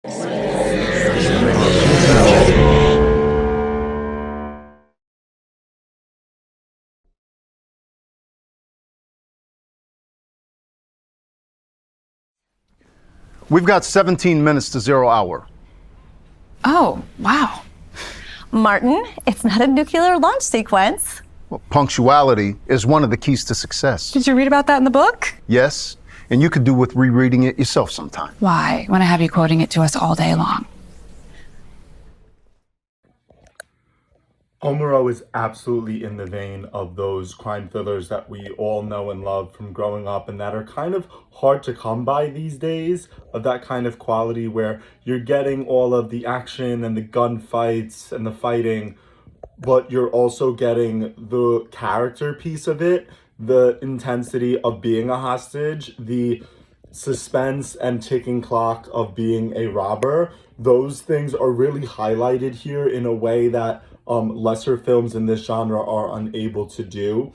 We've got 17 minutes to 0 hour. Oh, wow. Martin, it's not a nuclear launch sequence. Well, punctuality is one of the keys to success. Did you read about that in the book? Yes, and you could do with rereading it yourself sometime. Why, when I have you quoting it to us all day long? OMRO is absolutely in the vein of those crime thrillers that we all know and love from growing up and that are kind of hard to come by these days, of that kind of quality where you're getting all of the action and the gunfights and the fighting, but you're also getting the character piece of it, the intensity of being a hostage, the suspense and ticking clock of being a robber. Those things are really highlighted here in a way that lesser films in this genre are unable to do.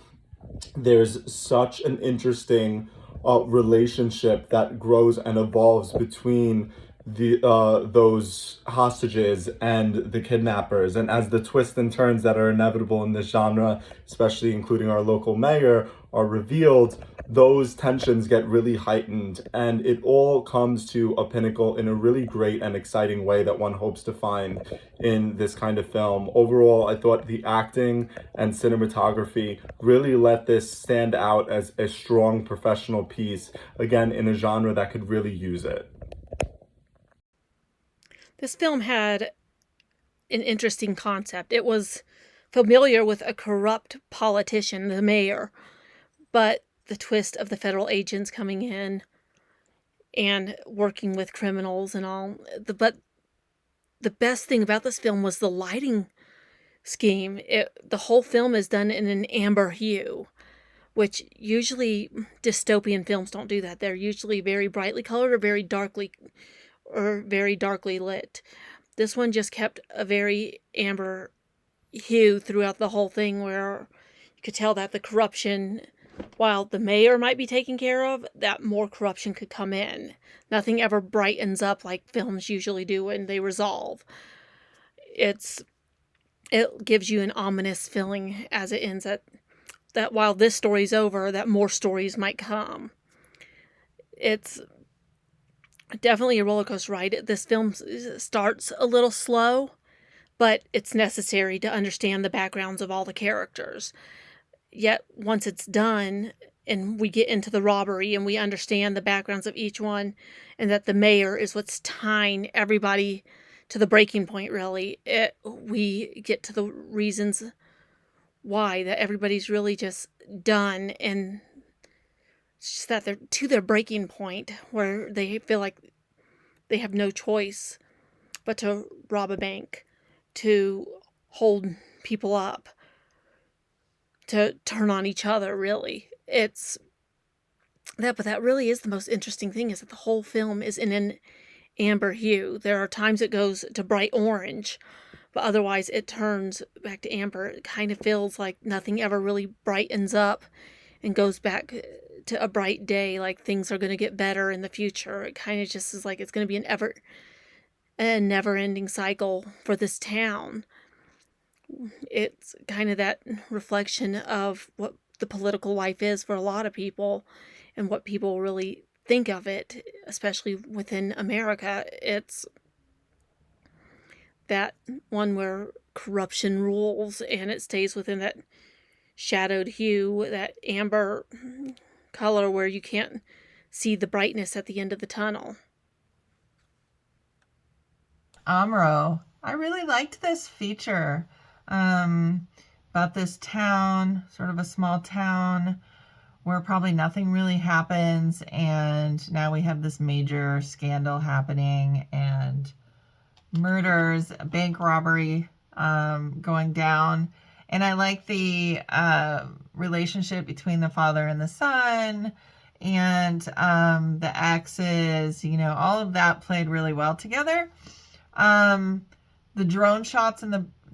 There's such an interesting relationship that grows and evolves between those hostages and the kidnappers, and as the twists and turns that are inevitable in this genre, especially including our local mayor, are revealed, those tensions get really heightened, and it all comes to a pinnacle in a really great and exciting way that one hopes to find in this kind of film. Overall, I thought the acting and cinematography really let this stand out as a strong professional piece, again, in a genre that could really use it. This film had an interesting concept. It was familiar with a corrupt politician, the mayor, but the twist of the federal agents coming in and working with criminals and all. But the best thing about this film was the lighting scheme. The whole film is done in an amber hue, which usually dystopian films don't do that. They're usually very brightly colored or very darkly lit. This one just kept a very amber hue throughout the whole thing, where you could tell that the corruption, while the mayor might be taken care of, that more corruption could come in. Nothing ever brightens up like films usually do when they resolve. It gives you an ominous feeling as it ends, that while this story's over, that more stories might come. It's definitely a roller coaster ride. This film starts a little slow, but it's necessary to understand the backgrounds of all the characters. Yet once it's done and we get into the robbery and we understand the backgrounds of each one, and that the mayor is what's tying everybody to the breaking point, really, we get to the reasons why that everybody's really just done, and it's just that they're to their breaking point where they feel like they have no choice but to rob a bank, to hold people up, to turn on each other, really. It's that, but that really is the most interesting thing, is that the whole film is in an amber hue. There are times it goes to bright orange, but otherwise it turns back to amber. It kind of feels like nothing ever really brightens up and goes back to a bright day, like things are going to get better in the future. It kind of just is like it's going to be a never-ending cycle for this town. It's kind of that reflection of what the political life is for a lot of people and what people really think of it, especially within America. It's that one where corruption rules and it stays within that shadowed hue, that amber color where you can't see the brightness at the end of the tunnel. OMRO. I really liked this feature about this town, sort of a small town where probably nothing really happens, and now we have this major scandal happening and murders, bank robbery going down. And I like the relationship between the father and the son, and the exes, all of that played really well together. The drone shots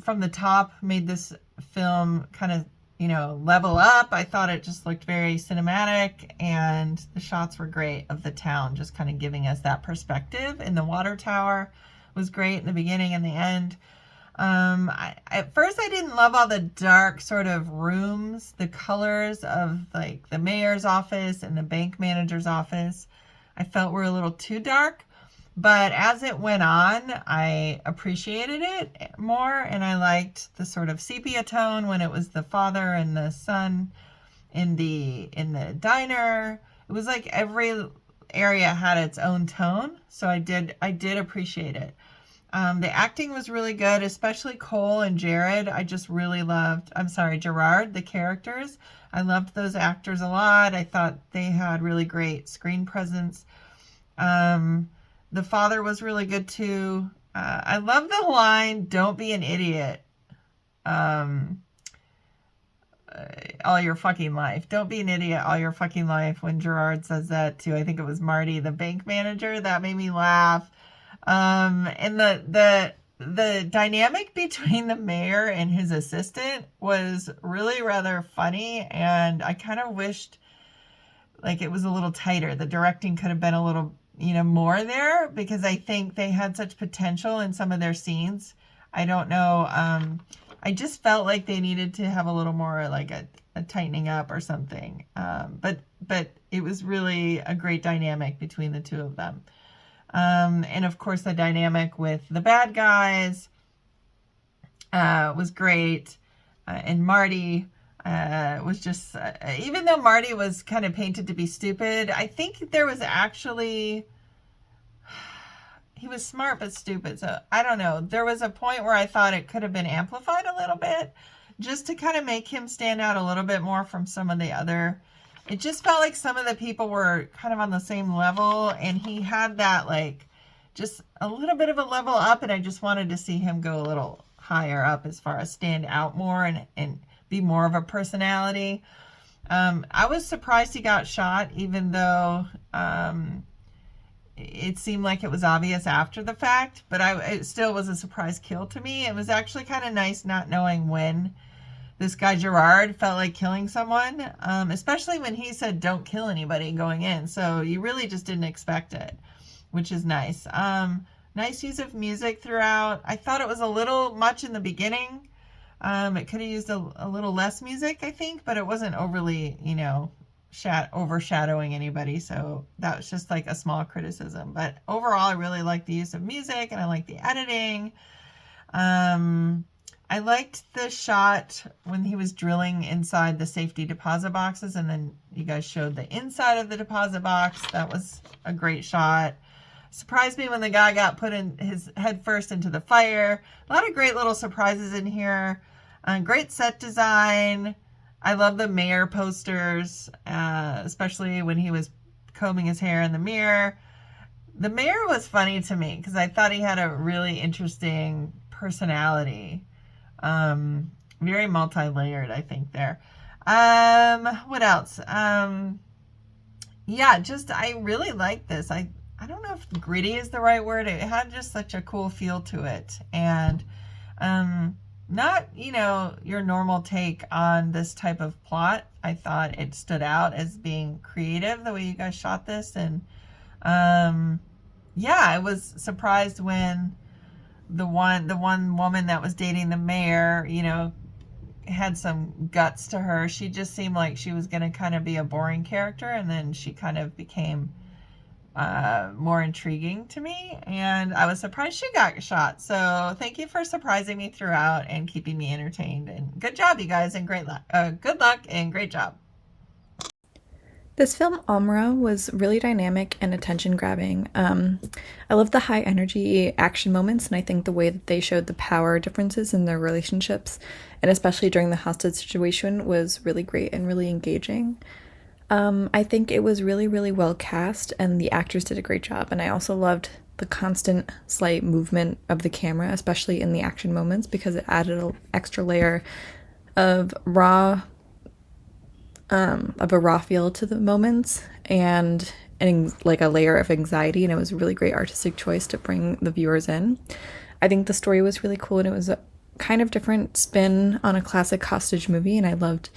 from the top made this film kind of level up. I thought it just looked very cinematic, and the shots were great of the town, just kind of giving us that perspective. And the water tower was great in the beginning and the end. At first I didn't love all the dark sort of rooms, the colors of like the mayor's office and the bank manager's office. I felt were a little too dark, but as it went on, I appreciated it more, and I liked the sort of sepia tone when it was the father and the son in the diner. It was like every area had its own tone, so I did appreciate it. The acting was really good, especially Cole and Jared. I just really loved, Gerard, the characters. I loved those actors a lot. I thought they had really great screen presence. The father was really good too. I love the line, "Don't be an idiot all your fucking life." Don't be an idiot all your fucking life. When Gerard says that to, I think it was Marty, the bank manager, that made me laugh. And the dynamic between the mayor and his assistant was really rather funny, and I kind of wished like it was a little tighter. The directing could have been a little, more there, because I think they had such potential in some of their scenes. I don't know. I just felt like they needed to have a little more like a tightening up or something. But it was really a great dynamic between the two of them. And of course the dynamic with the bad guys was great. And Marty was just, even though Marty was kind of painted to be stupid, I think there was actually, he was smart but stupid. So I don't know. There was a point where I thought it could have been amplified a little bit, just to kind of make him stand out a little bit more from some of the other. It just felt like some of the people were kind of on the same level, and he had that like just a little bit of a level up, and I just wanted to see him go a little higher up as far as stand out more and be more of a personality. I was surprised he got shot, even though it seemed like it was obvious after the fact, but it still was a surprise kill to me. It was actually kind of nice not knowing when this guy Gerard felt like killing someone, especially when he said don't kill anybody going in. So you really just didn't expect it, which is nice. Nice use of music throughout. I thought it was a little much in the beginning. It could have used a little less music, I think, but it wasn't overly, overshadowing anybody. So that was just like a small criticism. But overall, I really liked the use of music, and I liked the editing. I liked the shot when he was drilling inside the safety deposit boxes, and then you guys showed the inside of the deposit box. That was a great shot. Surprised me when the guy got put in his head first into the fire. A lot of great little surprises in here. Great set design. I love the mayor posters, especially when he was combing his hair in the mirror. The mayor was funny to me because I thought he had a really interesting personality. Very multi-layered, I think, there. What else? Yeah, just, I really like this. I don't know if gritty is the right word. It had just such a cool feel to it. And, not, your normal take on this type of plot. I thought it stood out as being creative, the way you guys shot this. And, yeah, I was surprised when the one woman that was dating the mayor, had some guts to her. She just seemed like she was going to kind of be a boring character, and then she kind of became more intriguing to me, and I was surprised she got shot. So thank you for surprising me throughout and keeping me entertained, and good job, you guys, and great luck. Good luck and great job. This film, OMRO, was really dynamic and attention-grabbing. I love the high-energy action moments, and I think the way that they showed the power differences in their relationships, and especially during the hostage situation, was really great and really engaging. I think it was really, really well cast, and the actors did a great job, and I also loved the constant slight movement of the camera, especially in the action moments, because it added an extra layer of a raw feel to the moments, and like a layer of anxiety, and it was a really great artistic choice to bring the viewers in. I think the story was really cool, and it was kind of different spin on a classic hostage movie, and I loved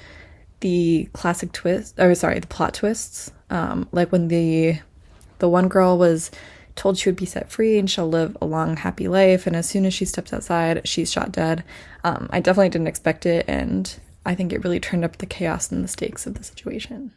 the the plot twists. Like when the one girl was told she would be set free and she'll live a long, happy life, and as soon as she steps outside, she's shot dead. I definitely didn't expect it, and I think it really turned up the chaos and the stakes of the situation.